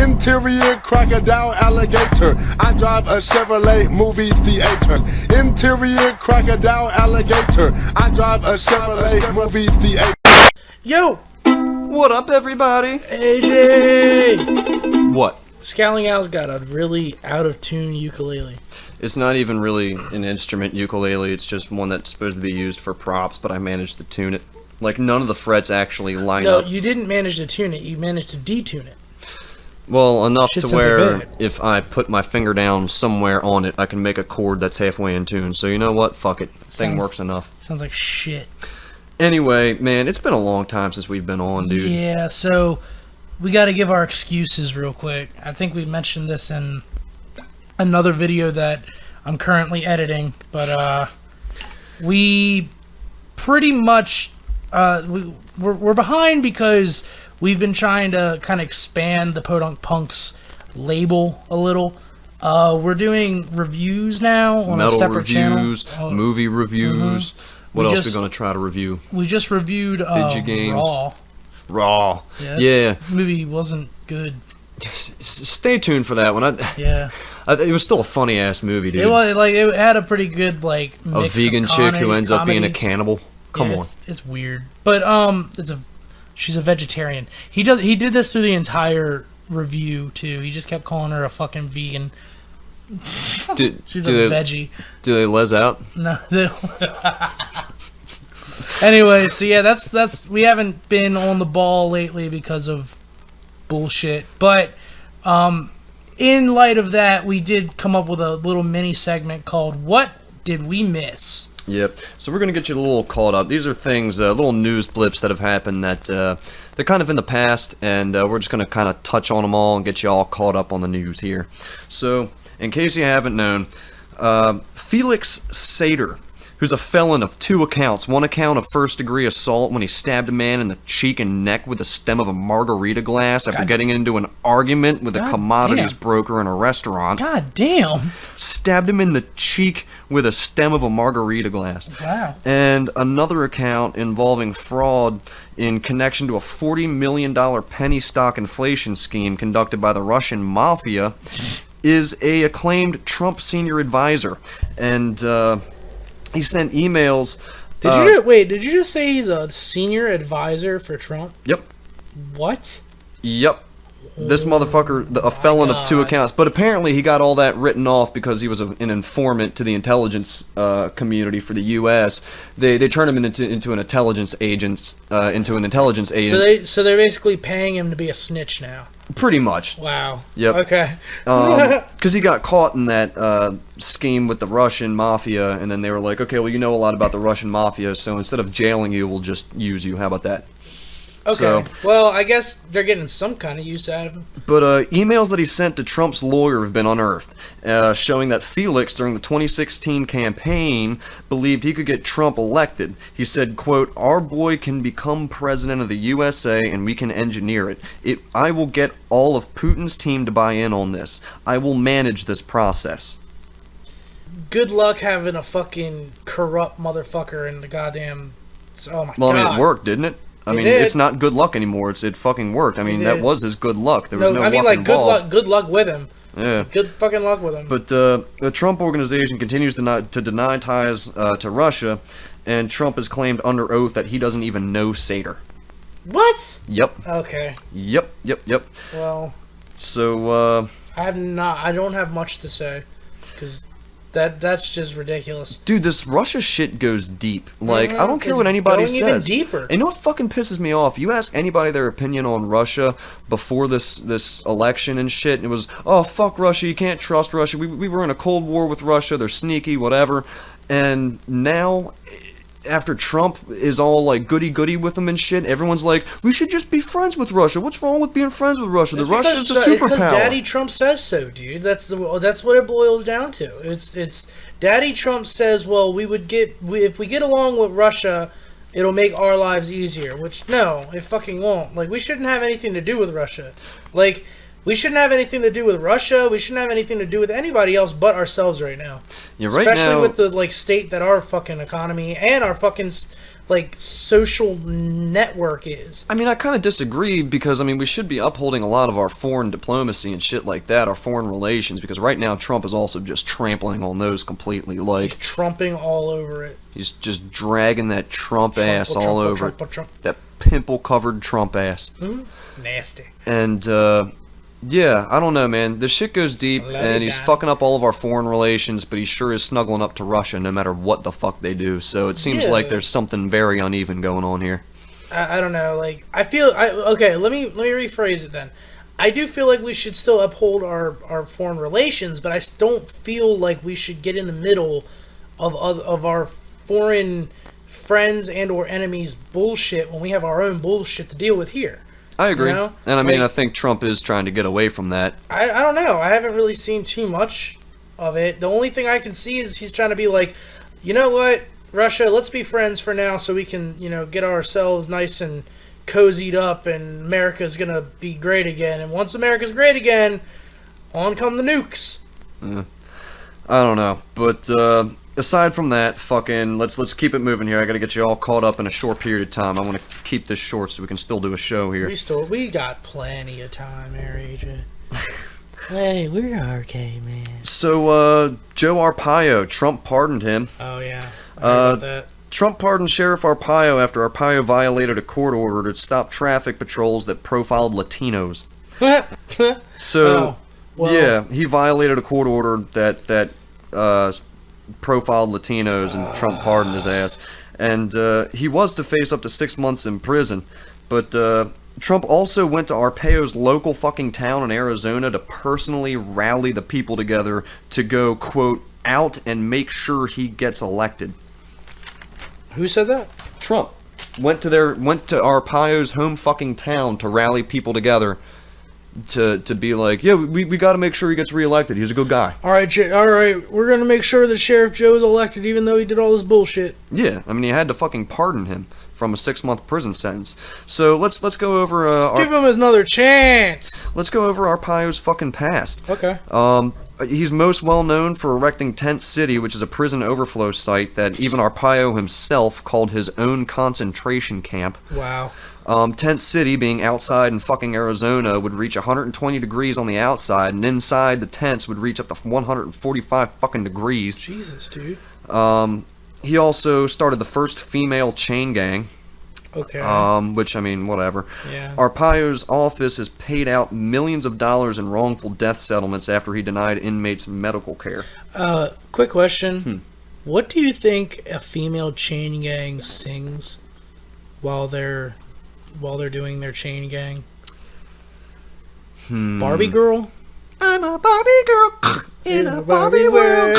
Interior crocodile alligator. I drive a Chevrolet movie theater. Interior crocodile alligator. I drive a Chevrolet movie theater. Yo! What up, everybody? AJ! What? ScowlingAl's got a really out-of-tune ukulele. It's not even really an instrument ukulele, it's just one that's supposed to be used for props, but I managed to tune it. Like, none of the frets actually line up. No, you didn't manage to tune it, you managed to detune it. Well, enough Shit to sounds where like if I put my finger down somewhere on it, I can make a chord that's halfway in tune. So you know what? Fuck it. Thing works enough. Sounds like shit. Anyway, man, it's been a long time since we've been on, dude. Yeah, so we got to give our excuses real quick. I think we mentioned this in another video that I'm currently editing, but we pretty much we're behind because we've been trying to kind of expand the Podunk Punks label a little. We're doing reviews now on a separate reviews, channel. movie reviews. What else are we going to try to review? We just reviewed Video games. Raw. Yeah. This movie wasn't good. Stay tuned for that one. Yeah. It was still a funny ass movie, dude. It was like it had a pretty good like mix a vegan of chick comedy, who ends up being a cannibal. Come on. It's weird, but she's a vegetarian. He did this through the entire review too. He just kept calling her a fucking vegan. She's a veggie. Do they les out? No. Anyway, so yeah, that's we haven't been on the ball lately because of bullshit. But in light of that, we did come up with a little mini segment called "What Did We Miss?" Yep. So we're gonna get you a little caught up. These are things, little news blips that have happened that they're kind of in the past, and we're just gonna kind of touch on them all and get you all caught up on the news here. So, in case you haven't known, Felix Sater, who's a felon of 2 accounts. One account of first-degree assault when he stabbed a man in the cheek and neck with the stem of a margarita glass after getting into an argument with a commodities broker in a restaurant. God damn. Stabbed him in the cheek with a stem of a margarita glass. Wow. And another account involving fraud in connection to a $40 million penny stock inflation scheme conducted by the Russian mafia is a acclaimed Trump senior advisor. And, he sent emails. Did you just say he's a senior advisor for Trump? Yep. What? Yep. This motherfucker, a felon of 2 accounts. But apparently he got all that written off because he was an informant to the intelligence community for the U.S. They turned him into an intelligence agent. So they're basically paying him to be a snitch now. Pretty much. Wow. Yep. Okay. Because he got caught in that scheme with the Russian mafia, and then they were like, okay, well, you know a lot about the Russian mafia, so instead of jailing you, we'll just use you. How about that? Okay. So, well, I guess they're getting some kind of use out of him. But emails that he sent to Trump's lawyer have been unearthed, showing that Felix, during the 2016 campaign, believed he could get Trump elected. He said, quote, "Our boy can become president of the USA and we can engineer it. I will get all of Putin's team to buy in on this. I will manage this process." Good luck having a fucking corrupt motherfucker in the goddamn... Oh my god. Well, I mean, it worked, didn't it? I mean, did. it's not good luck anymore. It fucking worked. I mean, that was his good luck. There was no luck involved. Good luck with him. Yeah. Good fucking luck with him. But the Trump organization continues to deny ties to Russia, and Trump has claimed under oath that he doesn't even know Sater. What? Yep. Okay. Yep. Well. So, I don't have much to say, because that's just ridiculous. Dude, this Russia shit goes deep. Like, I don't care what anybody says. Even deeper. And you know what fucking pisses me off? You ask anybody their opinion on Russia before this election and shit, and it was, oh, fuck Russia, you can't trust Russia. We were in a Cold War with Russia, they're sneaky, whatever. And now, after Trump is all like goody-goody with them and shit, everyone's like, we should just be friends with Russia. What's wrong with being friends with Russia? Russia's a superpower. Because Daddy Trump says so, dude. That's what it boils down to. It's Daddy Trump says, well, if we get along with Russia, it'll make our lives easier. Which no, it fucking won't. Like, we shouldn't have anything to do with Russia. Like, We shouldn't have anything to do with Russia. We shouldn't have anything to do with anybody else but ourselves right now. Yeah, right Especially now, with the like state that our fucking economy and our fucking like social network is. I mean, I kind of disagree because, I mean, we should be upholding a lot of our foreign diplomacy and shit like that, our foreign relations, because right now Trump is also just trampling on those completely. Like, He's trumping all over it. he's just dragging that Trump ass all over it. Trump. That pimple-covered Trump ass. Nasty. And, yeah, I don't know, man. The shit goes deep, and he's fucking up all of our foreign relations, but he sure is snuggling up to Russia no matter what the fuck they do. So it seems like there's something very uneven going on here. I don't know. Like, I feel... okay, let me rephrase it then. I do feel like we should still uphold our foreign relations, but I don't feel like we should get in the middle of our foreign friends and or enemies' bullshit when we have our own bullshit to deal with here. I agree. You know? And I mean, Like, I think Trump is trying to get away from that. I don't know. I haven't really seen too much of it. The only thing I can see is he's trying to be like, you know what, Russia, let's be friends for now so we can, you know, get ourselves nice and cozied up and America's going to be great again. And once America's great again, on come the nukes. I don't know. But aside from that, fucking, let's keep it moving here. I gotta get you all caught up in a short period of time. I want to keep this short so we can still do a show here. We got plenty of time there, Agent. Hey, we're okay, man. So, Joe Arpaio, Trump pardoned him. Oh, yeah. I heard about that. Trump pardoned Sheriff Arpaio after Arpaio violated a court order to stop traffic patrols that profiled Latinos. So, Oh, well. yeah, he violated a court order that profiled Latinos, and Trump pardoned his ass. And he was to face up to 6 months in prison. But Trump also went to Arpaio's local fucking town in Arizona to personally rally the people together to go, quote, out and make sure he gets elected. Who said that? Trump went to Arpaio's home fucking town to rally people together to be like, yeah, we got to make sure he gets reelected. He's a good guy. All right, we're gonna make sure that Sheriff Joe is elected, even though he did all this bullshit. Yeah, I mean, he had to fucking pardon him from a 6-month prison sentence. So let's go over. Give him another chance. Let's go over Arpaio's fucking past. Okay. He's most well known for erecting Tent City, which is a prison overflow site that even Arpaio himself called his own concentration camp. Wow. Tent City, being outside in fucking Arizona, would reach 120 degrees on the outside, and inside the tents would reach up to 145 fucking degrees. Jesus, dude. He also started the first female chain gang. Okay. Which, I mean, whatever. Yeah. Arpaio's office has paid out millions of dollars in wrongful death settlements after he denied inmates medical care. Quick question. What do you think a female chain gang sings while they're doing their chain gang? Barbie girl? I'm a Barbie girl in a Barbie world.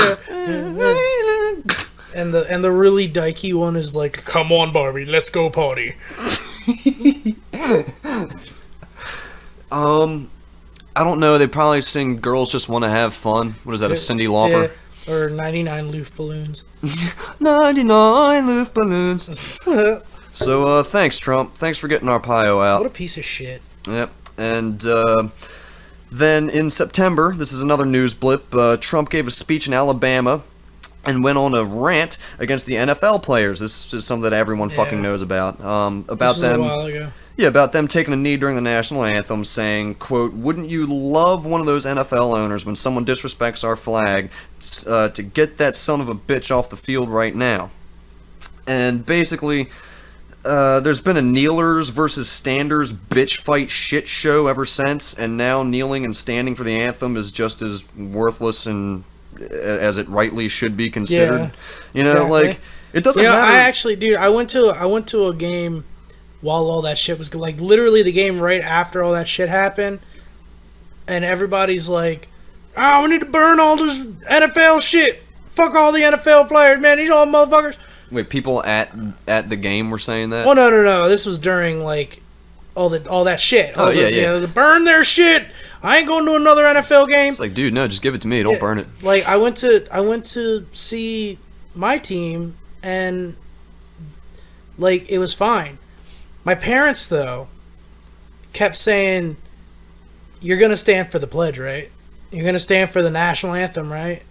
And the really dykey one is like, come on, Barbie, let's go party. I don't know. They probably sing "Girls Just Want to Have Fun." What is that? A Cyndi Lauper? Yeah, or 99 Loof Balloons. 99 Loof Balloons. So, thanks, Trump. Thanks for getting Arpaio out. What a piece of shit. Yep. And then in September, this is another news blip. Trump gave a speech in Alabama and went on a rant against the NFL players. This is something that everyone fucking knows about. About This was them. a while ago. Yeah, about them taking a knee during the national anthem, saying, quote, "Wouldn't you love one of those NFL owners when someone disrespects our flag to get that son of a bitch off the field right now?" And basically, there's been a kneelers versus standers bitch fight shit show ever since, and now kneeling and standing for the anthem is just as worthless and as it rightly should be considered. Yeah, you know, exactly. like, it doesn't matter. I actually, dude, I went to a game while all that shit was, like, literally the game right after all that shit happened, and everybody's like, "Oh, we need to burn all this NFL shit. Fuck all the NFL players, man. These all motherfuckers." Wait, people at the game were saying that? Well, no. This was during, like, all that shit. Oh, yeah. You know, burn their shit. I ain't going to another NFL game. It's like, dude, no, just give it to me. Don't burn it. Like, I went to see my team, and, like, it was fine. My parents, though, kept saying, you're gonna stand for the pledge, right? You're gonna stand for the national anthem, right?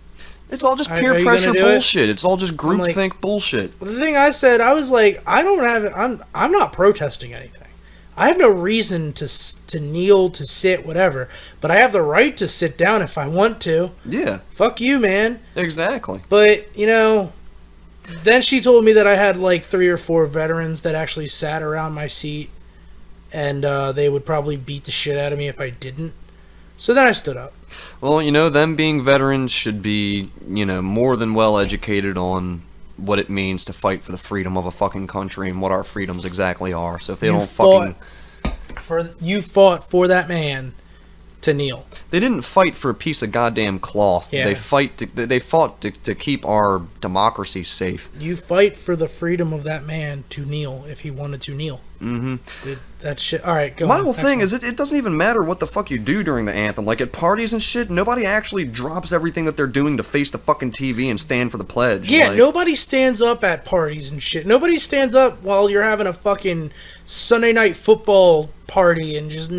It's all just Are peer you pressure gonna do it? bullshit. It's all just like- groupthink bullshit. The thing I said, I was like, I'm not protesting anything. I have no reason to kneel, to sit, whatever. But I have the right to sit down if I want to. Yeah, Fuck you, man. exactly. But, you know, then she told me that I had like 3 or 4 veterans that actually sat around my seat. And they would probably beat the shit out of me if I didn't. So then I stood up. Well, you know, them being veterans should be, you know, more than well educated on what it means to fight for the freedom of a fucking country and what our freedoms exactly are. So if they don't fucking... You fought for that man to kneel. They didn't fight for a piece of goddamn cloth. Yeah. They fought to keep our democracy safe. You fight for the freedom of that man to kneel if he wanted to kneel. Mm-hmm. That shit. All right, go My on. whole Next thing one. is it doesn't even matter what the fuck you do during the anthem. Like at parties and shit, nobody actually drops everything that they're doing to face the fucking TV and stand for the pledge. Yeah, like, nobody stands up at parties and shit. Nobody stands up while you're having a fucking Sunday night football party and just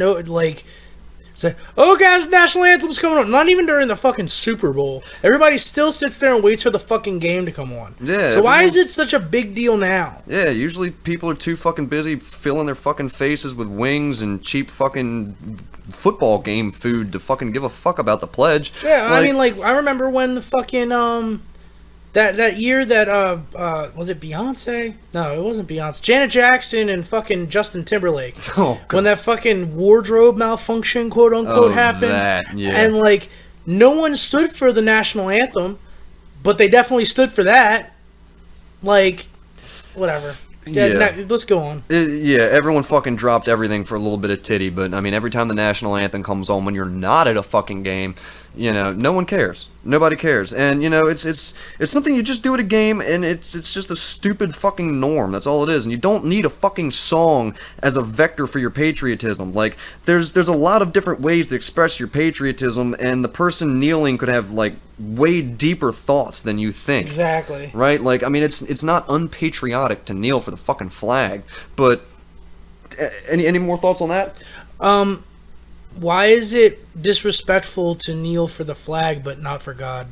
say, oh guys, national anthem's coming on. Not even during the fucking Super Bowl. Everybody still sits there and waits for the fucking game to come on. Yeah. So why is it such a big deal now? Yeah, usually people are too fucking busy filling their fucking faces with wings and cheap fucking football game food to fucking give a fuck about the pledge. Yeah, I mean, like, I remember when the fucking, that year that, was it Beyonce? No, it wasn't Beyonce. Janet Jackson and fucking Justin Timberlake. Oh, God. When that fucking wardrobe malfunction, quote unquote, happened. That, yeah. And, like, no one stood for the national anthem, but they definitely stood for that. Like, whatever. Yeah. Let's go on. Yeah, everyone fucking dropped everything for a little bit of titty, but I mean, every time the national anthem comes on when you're not at a fucking game, you know, no one cares. Nobody cares. And, you know, it's something you just do at a game, and it's just a stupid fucking norm. That's all it is. And you don't need a fucking song as a vector for your patriotism. Like, there's a lot of different ways to express your patriotism, and the person kneeling could have, like, way deeper thoughts than you think. Exactly. Right? Like, I mean, it's not unpatriotic to kneel for the fucking flag, but any more thoughts on that? Why is it disrespectful to kneel for the flag but not for God?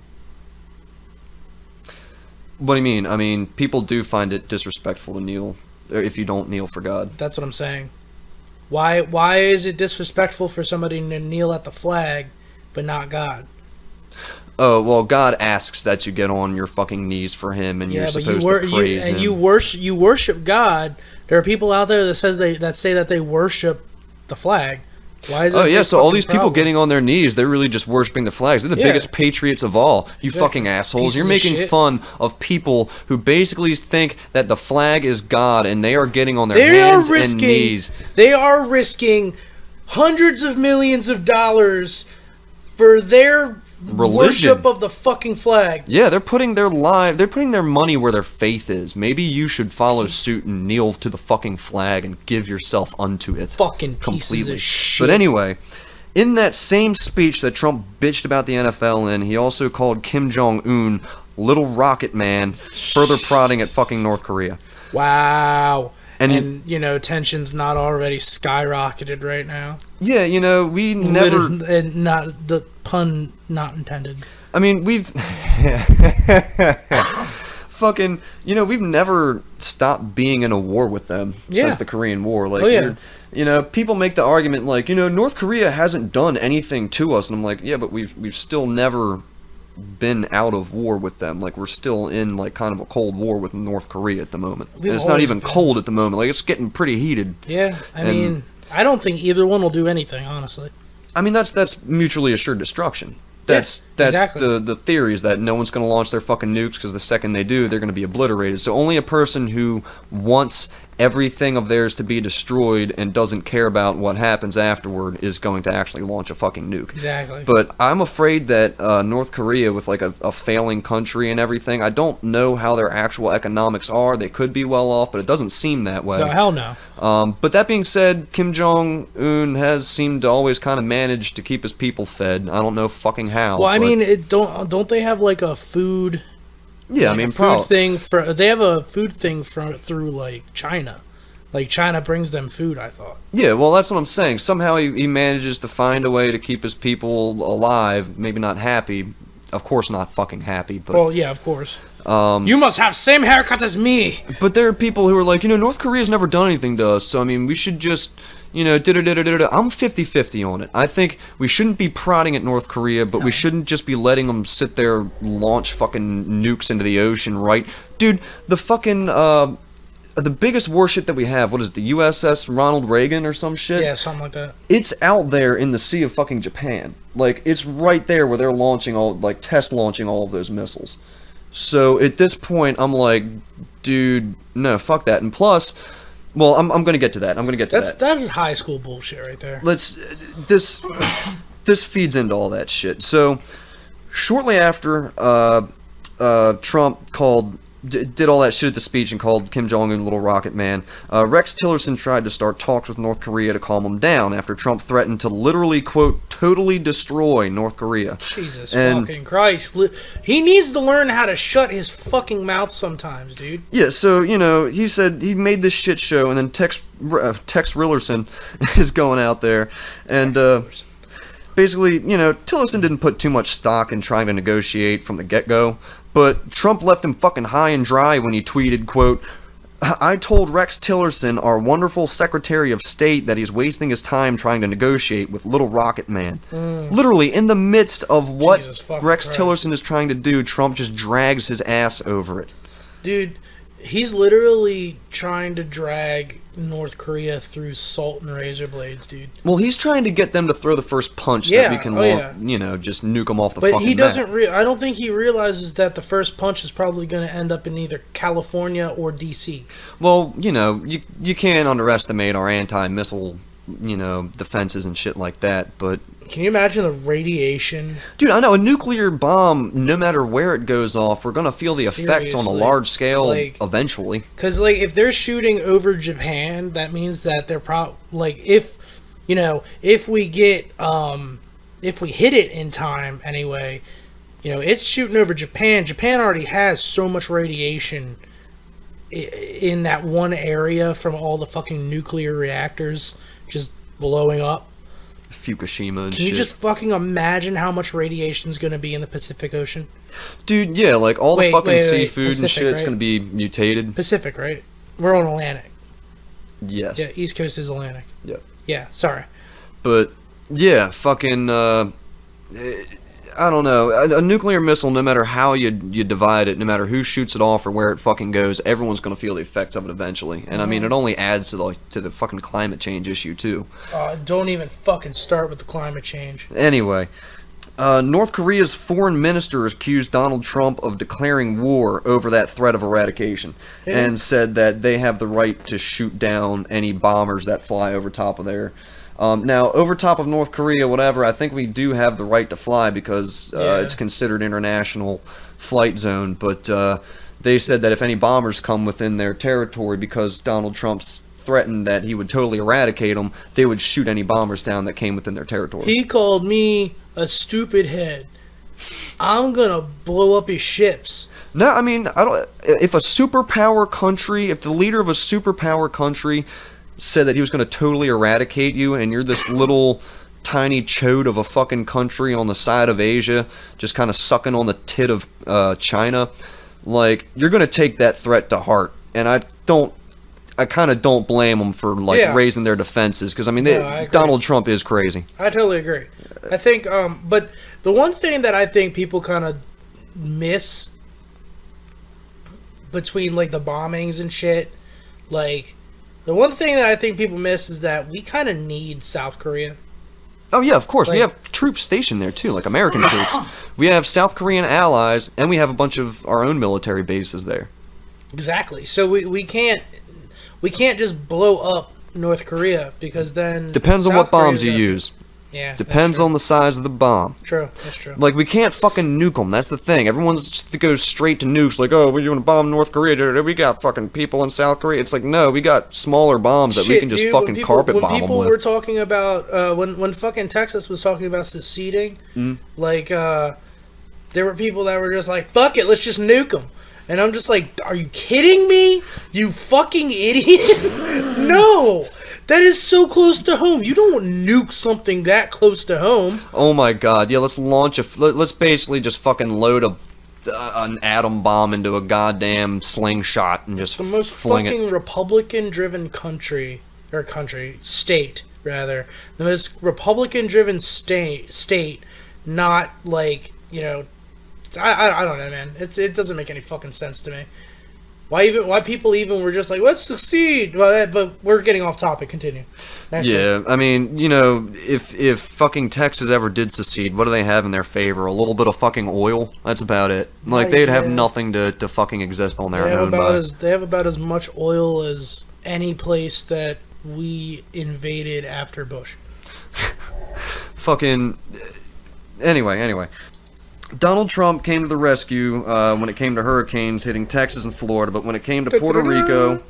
What do you mean? I mean, people do find it disrespectful to kneel if you don't kneel for God. That's what I'm saying. Why is it disrespectful for somebody to kneel at the flag but not God? Oh, well, God asks that you get on your fucking knees for him, and you're supposed to praise him. You worship God. There are people out there that say that they worship the flag. Why is it? Oh yeah, so all these people getting on their knees, they're really just worshiping the flags. They're the biggest patriots of all. You fucking assholes. Pieces You're of making shit. fun of people who basically think that the flag is God, and they are getting on their hands and knees. They are risking hundreds of millions of dollars for their Religion. worship of the fucking flag. Yeah, they're putting their money where their faith is. Maybe you should follow suit and kneel to the fucking flag and give yourself unto it. Fucking completely. pieces of shit. But anyway, in that same speech that Trump bitched about the NFL in, he also called KimJongUn Little Rocket Man, further prodding at fucking North Korea. Wow. And you know, tension's not already skyrocketed right now. Yeah, you know, we never... And not the pun not intended. I mean, we've... fucking... You know, we've never stopped being in a war with them since the Korean War. Like, you know, people make the argument like, you know, North Korea hasn't done anything to us. And I'm like, yeah, but we've still never been out of war with them. Like, we're still in, like, kind of a cold war with North Korea at the moment. And it's not even cold at the moment. Like, it's getting pretty heated. Yeah, I mean, I don't think either one will do anything, honestly. I mean, that's mutually assured destruction. That's exactly. the theory is that no one's going to launch their fucking nukes because the second they do, they're going to be obliterated. So only a person who wants everything of theirs to be destroyed and doesn't care about what happens afterward is going to actually launch a fucking nuke. Exactly. But I'm afraid that North Korea, with like a failing country and everything, I don't know how their actual economics are. They could be well off, but it doesn't seem that way. No, hell no. But that being said, Kim Jong-un has seemed to always kind of manage to keep his people fed. I don't know fucking how. Well, I mean, don't they have like a food? Yeah, like I mean, food thing they have a food thing through like China. like China brings them food, I thought. Yeah, well, that's what I'm saying. Somehow he manages to find a way to keep his people alive. Maybe not happy. Of course not fucking happy, but... Well, yeah, of course. You must have same haircut as me! But there are people who are like, North Korea's never done anything to us, so, I mean, we should just, da-da-da-da-da-da. I'm 50-50 on it. I think we shouldn't be prodding at North Korea, but we shouldn't just be letting them sit there, launch fucking nukes into the ocean, right? Dude, the fucking, the biggest warship that we have, what is it, the USS Ronald Reagan or some shit? Yeah, something like that. It's out there in the Sea of fucking Japan. Like, it's right there where they're test launching all of those missiles. So, at this point, I'm like, dude, no, fuck that. And plus, well, I'm gonna get to that. That's high school bullshit right there. This feeds into all that shit. So, shortly after, Trump did all that shit at the speech and called KimJongUn Little Rocket Man, Rex Tillerson tried to start talks with North Korea to calm him down after Trump threatened to literally, quote, totally destroy North Korea. Jesus fucking Christ. He needs to learn how to shut his fucking mouth sometimes, dude. Yeah, so, he said he made this shit show, and then Tex Rillerson is going out there, and, basically, Tillerson didn't put too much stock in trying to negotiate from the get-go, but Trump left him fucking high and dry when he tweeted, quote, I told Rex Tillerson, our wonderful Secretary of State, that he's wasting his time trying to negotiate with Little Rocket Man. Literally, in the midst of what Rex Tillerson is trying to do, Trump just drags his ass over it. Dude, he's literally trying to drag North Korea through salt and razor blades, dude. Well, he's trying to get them to throw the first punch that we can, just nuke them off the fucking map. But he doesn't. I don't think he realizes that the first punch is probably going to end up in either California or D.C. Well, you can't underestimate our anti-missile, defenses and shit like that. But can you imagine the radiation? Dude, I know a nuclear bomb. No matter where it goes off, we're gonna feel the effects on a large scale eventually. Because if they're shooting over Japan, that means that they're if we get if we hit it in time anyway, it's shooting over Japan. Japan already has so much radiation in that one area from all the fucking nuclear reactors just blowing up. Fukushima and shit. Can you just fucking imagine how much radiation is going to be in the Pacific Ocean? Dude, yeah, all the fucking seafood Pacific, and shit is going to be mutated. Pacific, right? We're on Atlantic. Yes. Yeah, East Coast is Atlantic. Yep. Yeah, sorry. But, yeah, fucking, I don't know. A nuclear missile, no matter how you divide it, no matter who shoots it off or where it fucking goes, everyone's going to feel the effects of it eventually. And I mean, it only adds to the fucking climate change issue too. Don't even fucking start with the climate change. Anyway, North Korea's foreign minister accused Donald Trump of declaring war over that threat of eradication, and said that they have the right to shoot down any bombers that fly over top of there. Now, over top of North Korea, whatever, I think we do have the right to fly because it's considered international flight zone. But they said that if any bombers come within their territory, because Donald Trump's threatened that he would totally eradicate them, they would shoot any bombers down that came within their territory. He called me a stupid head. I'm gonna blow up his ships. No, I mean, if a superpower country, if the leader of a superpower country said that he was going to totally eradicate you, and you're this little tiny chode of a fucking country on the side of Asia, just kind of sucking on the tit of China, you're going to take that threat to heart. And I kind of don't blame them for raising their defenses, because I mean, Donald Trump is crazy. I totally agree. I think, but the one thing that I think people kind of miss between the bombings and shit, the one thing that I think people miss is that we kind of need South Korea. Oh, yeah, of course. We have troops stationed there, too, American troops. We have South Korean allies, and we have a bunch of our own military bases there. Exactly. So we can't just blow up North Korea, because then... Depends on what bombs you use. Yeah, depends on the size of the bomb. True, that's true. We can't fucking nuke them. That's the thing. Everyone just goes straight to nukes. Oh, we're going to bomb North Korea. We got fucking people in South Korea. It's no, we got smaller bombs that we can just fucking carpet bomb them with. When people were talking about, when fucking Texas was talking about seceding, there were people that were just fuck it, let's just nuke them. And I'm just like, are you kidding me? You fucking idiot. No. That is so close to home. You don't nuke something that close to home. Oh my god. Yeah, let's basically just fucking load an atom bomb into a goddamn slingshot and just the most fling fucking it. Republican-driven state, rather. The most Republican-driven state, not like, you know, I don't know, man. It doesn't make any fucking sense to me. Why people even were just like, let's succeed? But we're getting off topic. Continue. Yeah, I mean, you know, if fucking Texas ever did secede, what do they have in their favor? A little bit of fucking oil? That's about it. Like, they'd have nothing to fucking exist on their own. They have about as much oil as any place that we invaded after Bush. Fucking... Anyway. Donald Trump came to the rescue when it came to hurricanes hitting Texas and Florida, but when it came to Puerto Rico,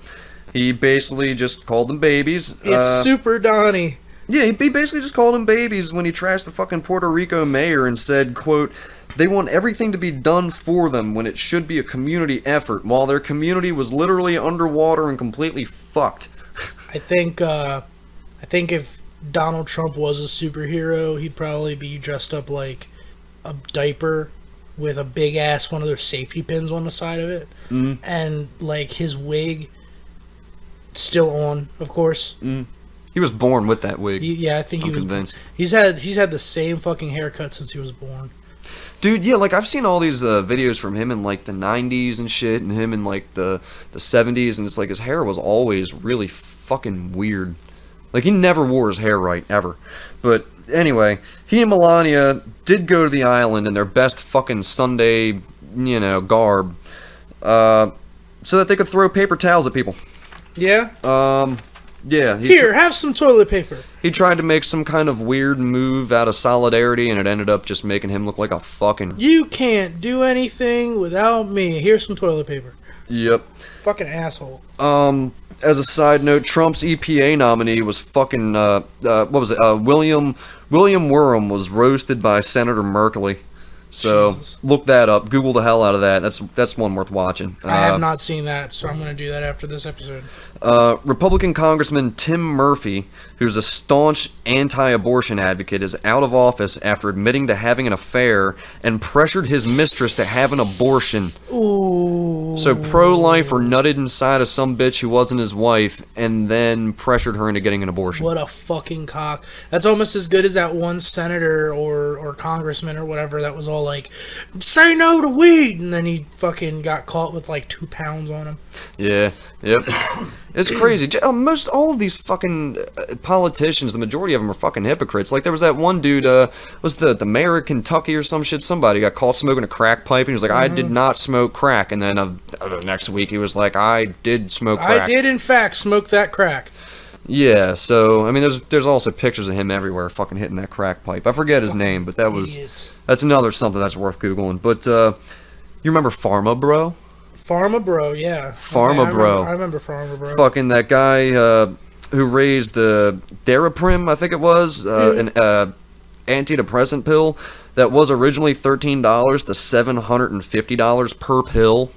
he basically just called them babies. It's Super Donnie. Yeah, he basically just called them babies when he trashed the fucking Puerto Rico mayor and said, quote, they want everything to be done for them when it should be a community effort, while their community was literally underwater and completely fucked. I think if Donald Trump was a superhero, he'd probably be dressed up like a diaper with a big ass one of those safety pins on the side of it, and like his wig still on, of course. He was born with that wig. Yeah, I think I'm convinced. He's had the same fucking haircut since he was born. Dude, yeah, like I've seen all these videos from him in like the 90s and shit, and him in like the 70s, and it's like his hair was always really fucking weird. Like he never wore his hair right, ever. But anyway, he and Melania did go to the island in their best fucking Sunday, you know, garb, so that they could throw paper towels at people. Yeah? Yeah. Here, have some toilet paper. He tried to make some kind of weird move out of solidarity, and it ended up just making him look like a fucking... You can't do anything without me. Here's some toilet paper. Yep. Fucking asshole. As a side note, Trump's EPA nominee was fucking, what was it, William Werhum was roasted by Senator Merkley. So, Jesus. Look that up. Google the hell out of that. That's one worth watching. I have not seen that, so I'm going to do that after this episode. Republican Congressman Tim Murphy, who's a staunch anti-abortion advocate, is out of office after admitting to having an affair and pressured his mistress to have an abortion. Ooh. So pro-lifer nutted inside of some bitch who wasn't his wife and then pressured her into getting an abortion. What a fucking cock. That's almost as good as that one senator or congressman or whatever that was all like, say no to weed, and then he fucking got caught with like 2 pounds on him. Yeah, yep. It's crazy. Most all of these fucking politicians, the majority of them are fucking hypocrites. Like there was that one dude, was the mayor of Kentucky or some shit. Somebody got caught smoking a crack pipe, and he was like, "I did not smoke crack." And then the next week, he was like, "I did smoke crack." I did in fact smoke that crack. Yeah. So I mean, there's also pictures of him everywhere, fucking hitting that crack pipe. I forget his name, but that's another something that's worth googling. But you remember Pharma Bro? Pharma Bro, yeah. Pharma Bro. I remember Pharma Bro. Fucking that guy who raised the Daraprim, I think it was, an antidepressant pill that was originally $13 to $750 per pill.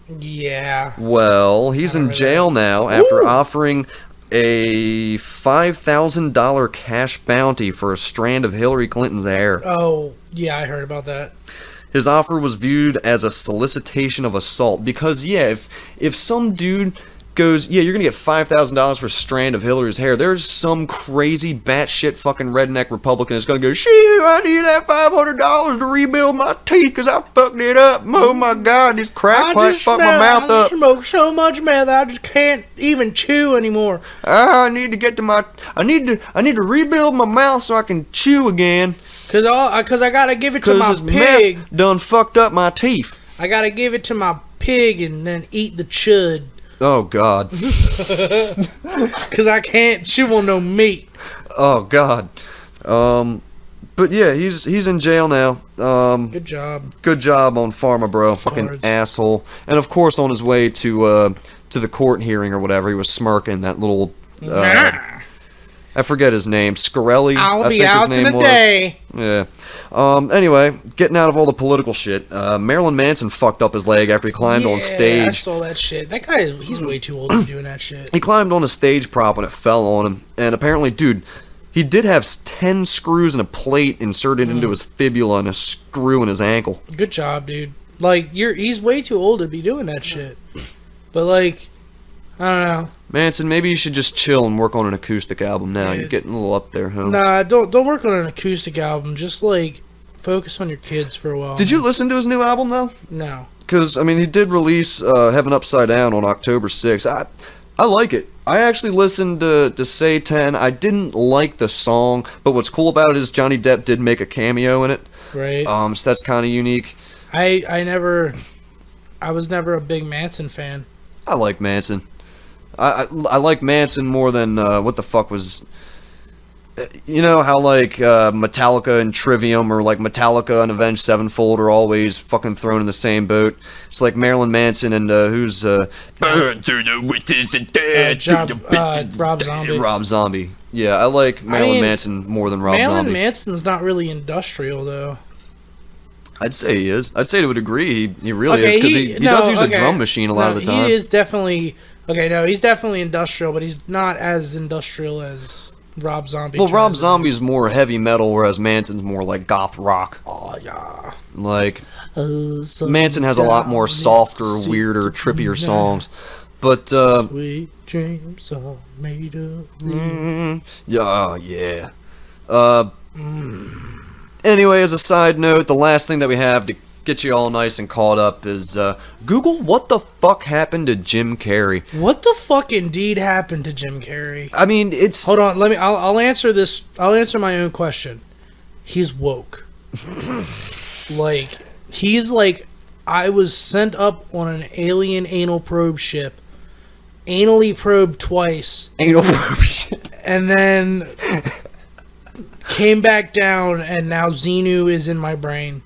Yeah. Well, he's in jail now after offering a $5,000 cash bounty for a strand of Hillary Clinton's hair. Oh, yeah, I heard about that. His offer was viewed as a solicitation of assault because, yeah, if some dude goes, yeah, you're going to get $5,000 for a strand of Hillary's hair, there's some crazy batshit fucking redneck Republican that's going to go, shit, I need that $500 to rebuild my teeth because I fucked it up. Oh my God, this crack pipe fucked my mouth up. I smoked so much meth, I just can't even chew anymore. I need to get to my, I need to rebuild my mouth so I can chew again. Cause I gotta give it to my pig. Meth done fucked up my teeth. I gotta give it to my pig and then eat the chud. Oh God. Cause I can't chew on no meat. Oh God. But yeah, he's in jail now. Good job. Good job on Pharma Bro, fucking asshole. And of course, on his way to the court hearing or whatever, he was smirking that little. I forget his name. Scarelli. I'll be out in a day. Yeah. Anyway, getting out of all the political shit. Marilyn Manson fucked up his leg after he climbed on stage. I saw that shit. That guy, he's way too old to be doing that shit. He climbed on a stage prop when it fell on him, and apparently, dude, he did have 10 screws and a plate inserted into his fibula and a screw in his ankle. Good job, dude. Like, he's way too old to be doing that shit. But, like, I don't know. Manson, maybe you should just chill and work on an acoustic album now. You're getting a little up there, huh? Nah, don't work on an acoustic album. Just, like, focus on your kids for a while. Did you listen to his new album, though? No. Because, I mean, he did release Heaven Upside Down on October 6th. I like it. I actually listened to Satan. I didn't like the song, but what's cool about it is Johnny Depp did make a cameo in it. Right. So that's kind of unique. I was never a big Manson fan. I like Manson. I like Manson more than what the fuck was. You know how like Metallica and Trivium or like Metallica and Avenged Sevenfold are always fucking thrown in the same boat. It's like Marilyn Manson and who's Rob Zombie. Rob Zombie. Yeah, I like Marilyn Manson more than Rob Zombie. Marilyn Manson's not really industrial though. I'd say he is. I'd say to a degree he really is because he does use a drum machine a lot of the time. He is definitely he's definitely industrial, but he's not as industrial as Rob Zombie. Well, Rob Zombie's more heavy metal, whereas Manson's more like goth rock. Oh yeah. Like Manson has a lot more softer, weirder, trippier songs. But sweet dreams are made of yeah. Anyway, as a side note, the last thing that we have to get you all nice and caught up is Google what the fuck happened to Jim Carrey. What the fuck indeed happened to Jim Carrey? I mean, it's... Hold on, I'll answer this. I'll answer my own question. He's woke. Like, he's like, I was sent up on an alien anal probe ship. Anally probed twice. Anal probe ship. And then came back down, and now Xenu is in my brain.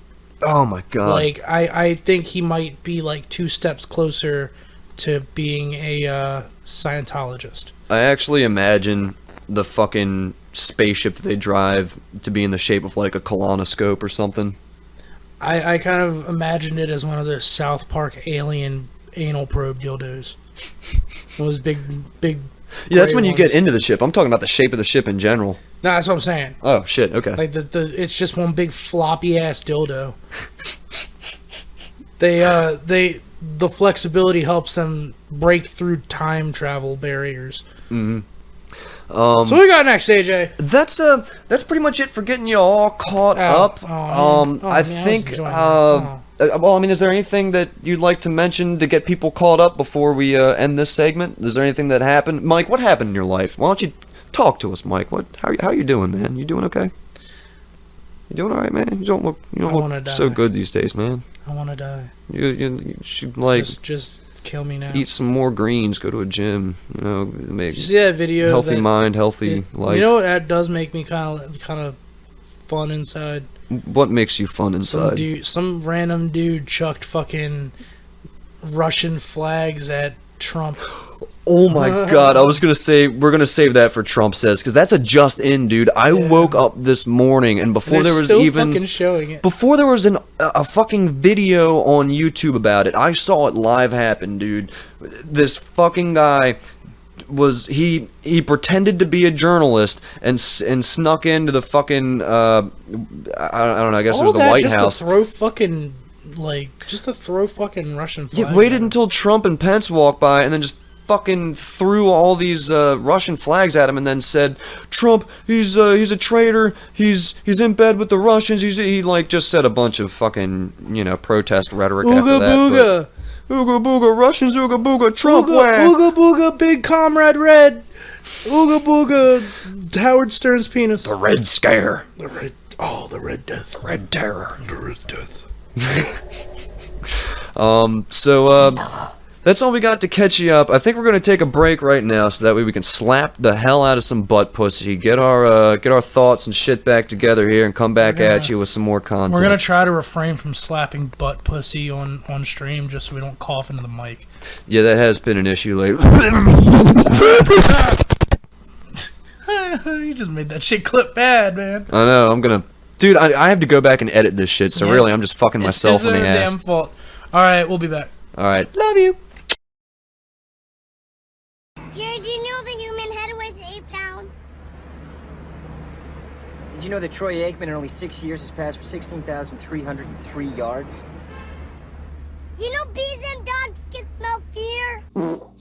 Oh my god. Like, I think he might be like 2 steps closer to being a Scientologist. I actually imagine the fucking spaceship that they drive to be in the shape of like a colonoscope or something. I kind of imagined it as one of those South Park alien anal probe dildos. Those big yeah, that's when you get into the ship. I'm talking about the shape of the ship in general. No, that's what I'm saying. Oh shit, okay. Like it's just one big floppy ass dildo. The flexibility helps them break through time travel barriers. Mm-hmm. So what we got next, AJ? That's pretty much it for getting you all caught up. I think well, I mean, is there anything that you'd like to mention to get people caught up before we end this segment? Is there anything that happened? Mike, what happened in your life? Why don't you talk to us, Mike? How you doing, man? You doing okay? You doing all right, man? You don't look so good these days, man. I want to die. You should like just kill me now. Eat some more greens. Go to a gym. You know, make. Did you see that video? Healthy mind, healthy life. You know what? That does make me kind of fun inside. What makes you fun inside? Some random dude chucked fucking Russian flags at Trump. Oh my god, I was gonna say, we're gonna save that for Trump Says, because that's a just in, dude. I woke up this morning, and before there was even fucking showing it. Before there was a fucking video on YouTube about it, I saw it live happen, dude. This fucking guy was he pretended to be a journalist and snuck into the fucking I don't know, I guess it was the White House. To throw fucking Russian flags. Yeah, waited until Trump and Pence walked by and then just fucking threw all these Russian flags at him and then said, Trump, he's a traitor, he's in bed with the Russians, he like just said a bunch of fucking, you know, protest rhetoric after that. Booga. Ooga booga, Russians, ooga booga, Trump, ooga booga, big comrade red. Ooga booga, Howard Stern's penis. The Red Scare. The Red Death. Red Terror. The Red Death. That's all we got to catch you up. I think we're going to take a break right now so that way we can slap the hell out of some butt pussy, get our thoughts and shit back together here, and come back at you with some more content. We're going to try to refrain from slapping butt pussy on stream just so we don't cough into the mic. Yeah, that has been an issue lately. You just made that shit clip bad, man. I know. I'm gonna, dude. I have to go back and edit this shit. So really, I'm just fucking myself in the ass. Damn fault. All right, we'll be back. All right. Love you. Jared, do you know the human head weighs 8 pounds? Did you know that Troy Aikman in only 6 years has passed for 16,303 yards? Do you know bees and dogs can smell fear?